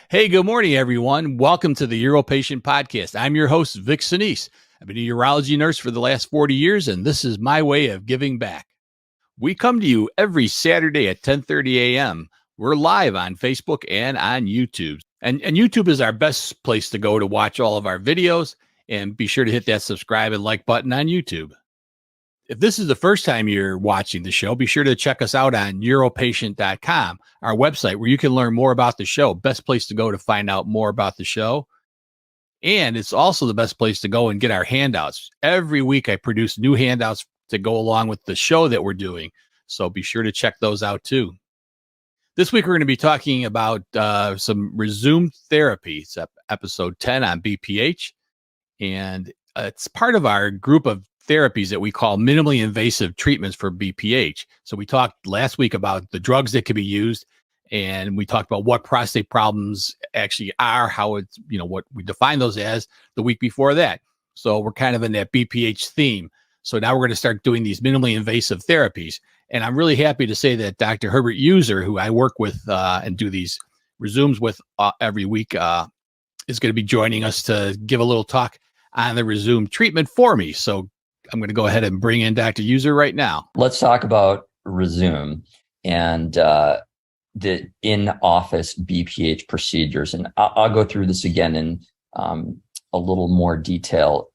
Hey, good morning, everyone. Welcome to the UroPatient podcast. I'm your host, Vic Sinise. I've been a urology nurse for the last 40 years, and this is my way of giving back. We come to you every Saturday at 10:30 a.m. We're live on Facebook and on YouTube. And YouTube is our best place to go to watch all of our videos, and be sure to hit that subscribe and like button on YouTube. If this is the first time you're watching the show, be sure to check us out on UroPatient.com, our website, where you can learn more about the show. Best place to go to find out more about the show. And it's also the best place to go and get our handouts. Every week I produce new handouts to go along with the show that we're doing. So be sure to check those out too. This week we're going to be talking about some Rezum therapy. It's episode 10 on BPH. And it's part of our group of therapies that we call minimally invasive treatments for BPH. So we talked last week about the drugs that can be used, and we talked about what prostate problems actually are, how it's, what we define those as the week before that. So we're kind of in that BPH theme. So now we're going to start doing these minimally invasive therapies. And I'm really happy to say that Dr. Herbert User, who I work with and do these Rezums with every week, is going to be joining us to give a little talk on the Rezum treatment for me. So I'm going to go ahead and bring in Dr. User right now. Let's talk about Rezum and the in-office BPH procedures. And I'll go through this again in a little more detail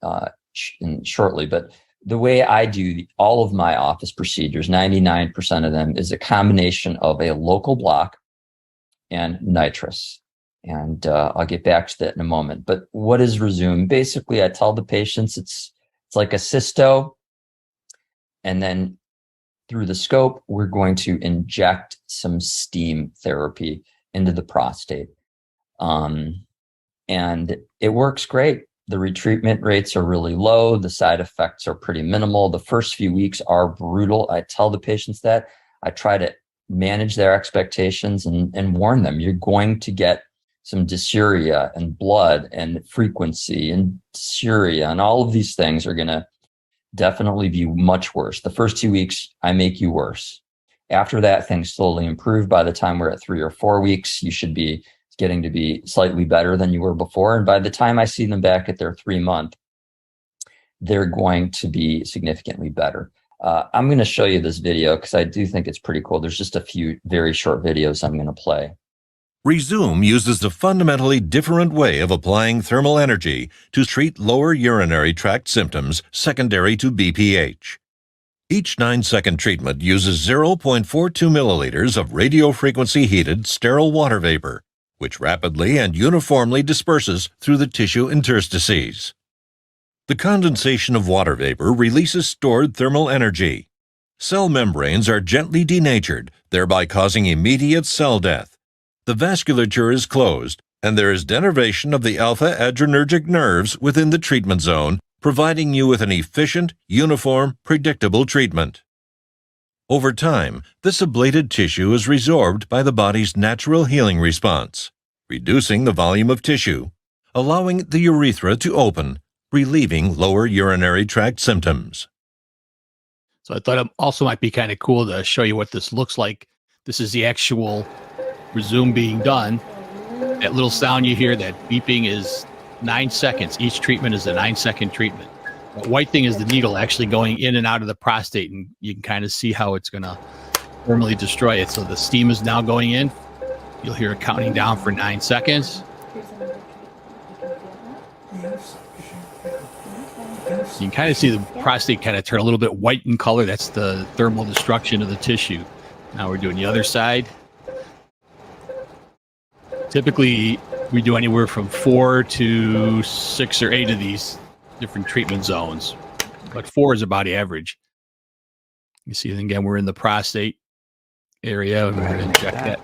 shortly. But the way I do all of my office procedures, 99% of them, is a combination of a local block and nitrous. And I'll get back to that in a moment. But what is Rezum? Basically, I tell the patients it's like a cysto, and then through the scope, we're going to inject some steam therapy into the prostate. And it works great. The retreatment rates are really low. The side effects are pretty minimal. The first few weeks are brutal. I tell the patients that. I try to manage their expectations and warn them. You're going to get some dysuria and blood and frequency and dysuria, and all of these things are going to definitely be much worse. The first 2 weeks, I make you worse. After that, things slowly improve. By the time we're at 3 or 4 weeks, you should be getting to be slightly better than you were before. And by the time I see them back at their 3-month, they're going to be significantly better. I'm going to show you this video because I do think it's pretty cool. There's just a few very short videos I'm going to play. Rezum uses a fundamentally different way of applying thermal energy to treat lower urinary tract symptoms secondary to BPH. Each 9-second treatment uses 0.42 milliliters of radiofrequency heated sterile water vapor, which rapidly and uniformly disperses through the tissue interstices. The condensation of water vapor releases stored thermal energy. Cell membranes are gently denatured, thereby causing immediate cell death. The vasculature is closed, and there is denervation of the alpha-adrenergic nerves within the treatment zone, providing you with an efficient, uniform, predictable treatment. Over time, this ablated tissue is resorbed by the body's natural healing response, reducing the volume of tissue, allowing the urethra to open, relieving lower urinary tract symptoms. So I thought it also might be kind of cool to show you what this looks like. This is the actual Rezum being done. That little sound you hear, that beeping, is 9 seconds. Each treatment is a 9-second treatment. That white thing is the needle actually going in and out of the prostate, and you can kind of see how it's going to thermally destroy it. So the steam is now going in. You'll hear it counting down for 9 seconds. You can kind of see the prostate kind of turn a little bit white in color. That's the thermal destruction of the tissue. Now we're doing the other side. Typically, we do anywhere from 4 to 6 or 8 of these different treatment zones, but 4 is about average. You see, again, we're in the prostate area, and we're going to inject that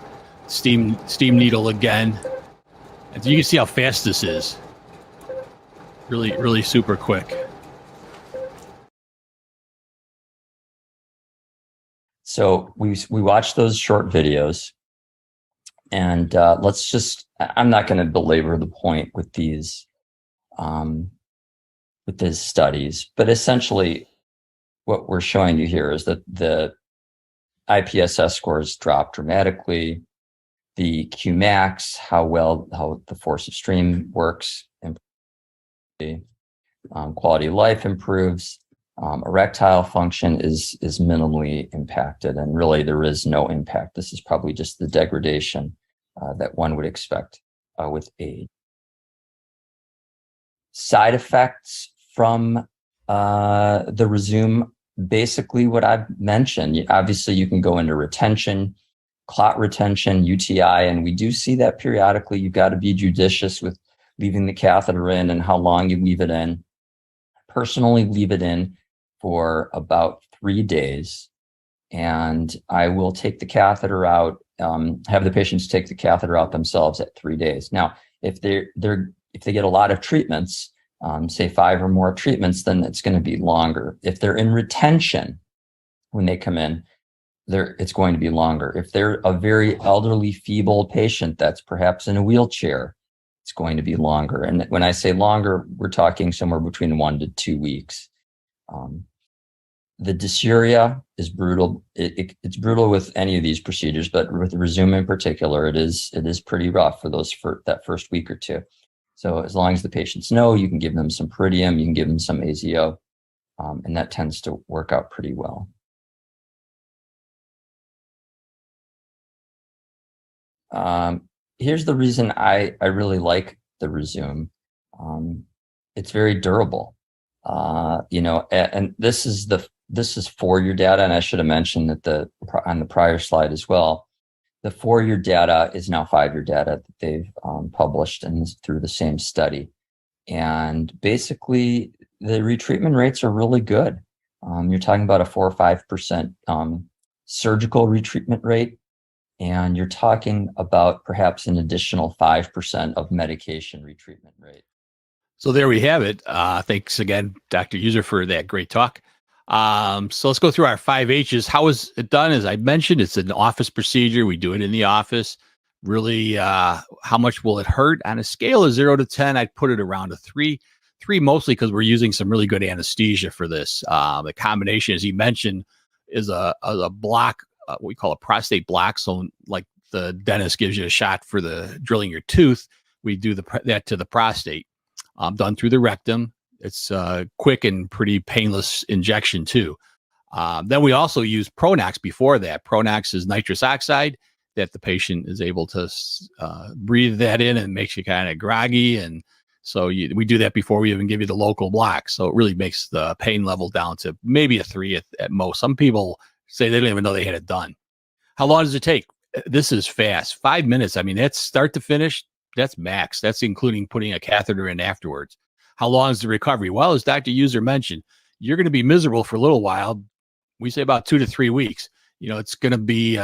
steam needle again. And so you can see how fast this is. Really, really super quick. So we watched those short videos. And I'm not going to belabor the point with these studies, but essentially what we're showing you here is that the IPSS scores drop dramatically. the Qmax, how the force of stream works, and quality of life improves. Erectile function is minimally impacted, and really there is no impact. This is probably just the degradation that one would expect with age. Side effects from the Rezum, basically what I've mentioned. Obviously, you can go into retention, clot retention, UTI, and we do see that periodically. You've got to be judicious with leaving the catheter in and how long you leave it in. Personally, leave it in for about 3 days, and I will take the catheter out, have the patients take the catheter out themselves at 3 days. Now, if they get a lot of treatments, say 5 or more treatments, then it's going to be longer. If they're in retention when they come in, it's going to be longer. If they're a very elderly, feeble patient that's perhaps in a wheelchair, it's going to be longer. And when I say longer, we're talking somewhere between 1 to 2 weeks. The dysuria is brutal. It's brutal with any of these procedures, but with Rezum in particular, it is pretty rough for that first week or two. So as long as the patients know, you can give them some Pyridium, you can give them some AZO, and that tends to work out pretty well. Here's the reason I really like the Rezum. It's very durable. And this is 4-year data, and I should have mentioned that on the prior slide as well. The 4-year data is now 5-year data that they've published and through the same study. And basically, the retreatment rates are really good. You're talking about a 4 or 5% surgical retreatment rate, and you're talking about perhaps an additional 5% of medication retreatment rate. So there we have it. Thanks again, Dr. User, for that great talk. So let's go through our 5 H's. How is it done? As I mentioned, it's an office procedure. We do it in the office. Really, how much will it hurt? On a scale of 0 to 10, I'd put it around a 3. 3 mostly because we're using some really good anesthesia for this. The combination, as he mentioned, is a block, what we call a prostate block. So like the dentist gives you a shot for the drilling your tooth, we do that to the prostate, done through the rectum. It's quick and pretty painless injection too. Then we also use Pronox before that. Pronox is nitrous oxide that the patient is able to breathe that in, and makes you kind of groggy. And so we do that before we even give you the local block. So it really makes the pain level down to maybe a 3 at most. Some people say they don't even know they had it done. How long does it take? This is fast. 5 minutes. I mean, that's start to finish. That's max. That's including putting a catheter in afterwards. How long is the recovery? Well, as Dr. User mentioned, you're going to be miserable for a little while. We say about 2 to 3 weeks. It's going to be,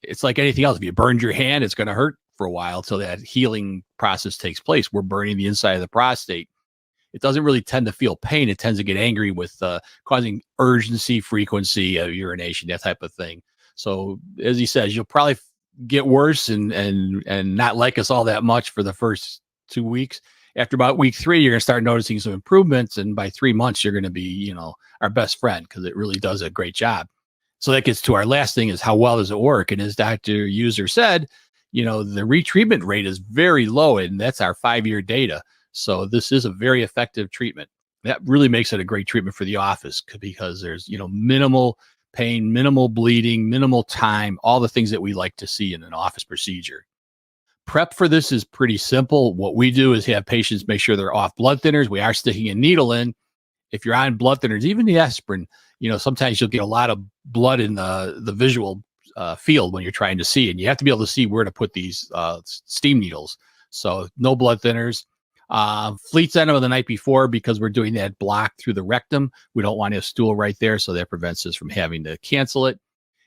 it's like anything else. If you burned your hand, it's going to hurt for a while till that healing process takes place. We're burning the inside of the prostate. It doesn't really tend to feel pain. It tends to get angry with causing urgency, frequency of urination, that type of thing. So as he says, you'll probably get worse and not like us all that much for the first 2 weeks. After about week 3, you're going to start noticing some improvements. And by 3 months, you're going to be, our best friend, because it really does a great job. So that gets to our last thing, is how well does it work? And as Dr. User said, the retreatment rate is very low, and that's our 5-year data. So this is a very effective treatment. That really makes it a great treatment for the office, because there's, minimal pain, minimal bleeding, minimal time, all the things that we like to see in an office procedure. Prep for this is pretty simple. What we do is have patients make sure they're off blood thinners. We are sticking a needle in. If you're on blood thinners, even the aspirin, sometimes you'll get a lot of blood in the visual field when you're trying to see, and you have to be able to see where to put these steam needles. So no blood thinners. Fleets enema the night before, because we're doing that block through the rectum. We don't want a stool right there, so that prevents us from having to cancel it.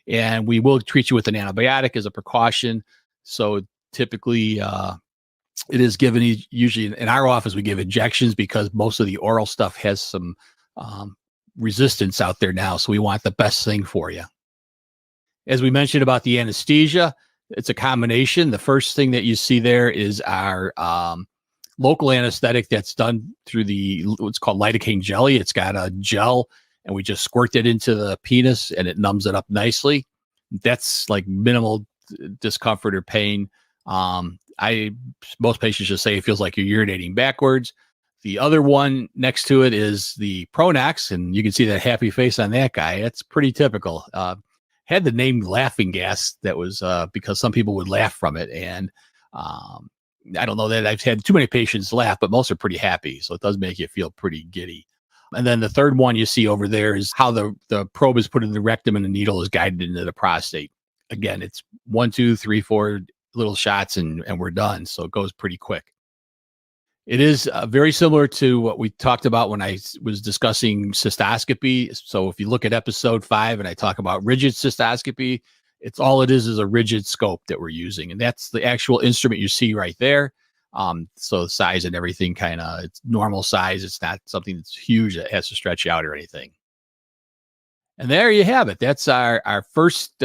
And we will treat you with an antibiotic as a precaution. So typically, it is given usually in our office. We give injections because most of the oral stuff has some resistance out there now. So we want the best thing for you. As we mentioned about the anesthesia, it's a combination. The first thing that you see there is our local anesthetic that's done through what's called lidocaine jelly. It's got a gel, and we just squirt it into the penis, and it numbs it up nicely. That's like minimal discomfort or pain. Most patients just say it feels like you're urinating backwards. The other one next to it is the Pronax, and you can see that happy face on that guy. It's pretty typical. Had the name laughing gas. That was because some people would laugh from it, and I don't know that I've had too many patients laugh, but most are pretty happy. So it does make you feel pretty giddy. And then the third one you see over there is how the probe is put in the rectum and the needle is guided into the prostate. Again, it's 1, 2, 3, 4 little shots and we're done. So it goes pretty quick. It is very similar to what we talked about when I was discussing cystoscopy. So if you look at episode 5 and I talk about rigid cystoscopy, it is a rigid scope that we're using. And that's the actual instrument you see right there. So the size and everything it's normal size. It's not something that's huge that has to stretch out or anything. And there you have it. That's our first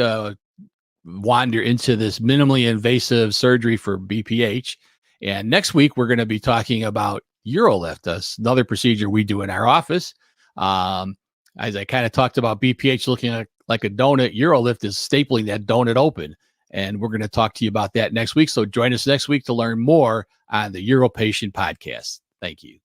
wander into this minimally invasive surgery for BPH. And next week, we're going to be talking about UroLift, that's another procedure we do in our office. As I kind of talked about BPH looking like a donut, UroLift is stapling that donut open. And we're going to talk to you about that next week. So join us next week to learn more on the UroPatient podcast. Thank you.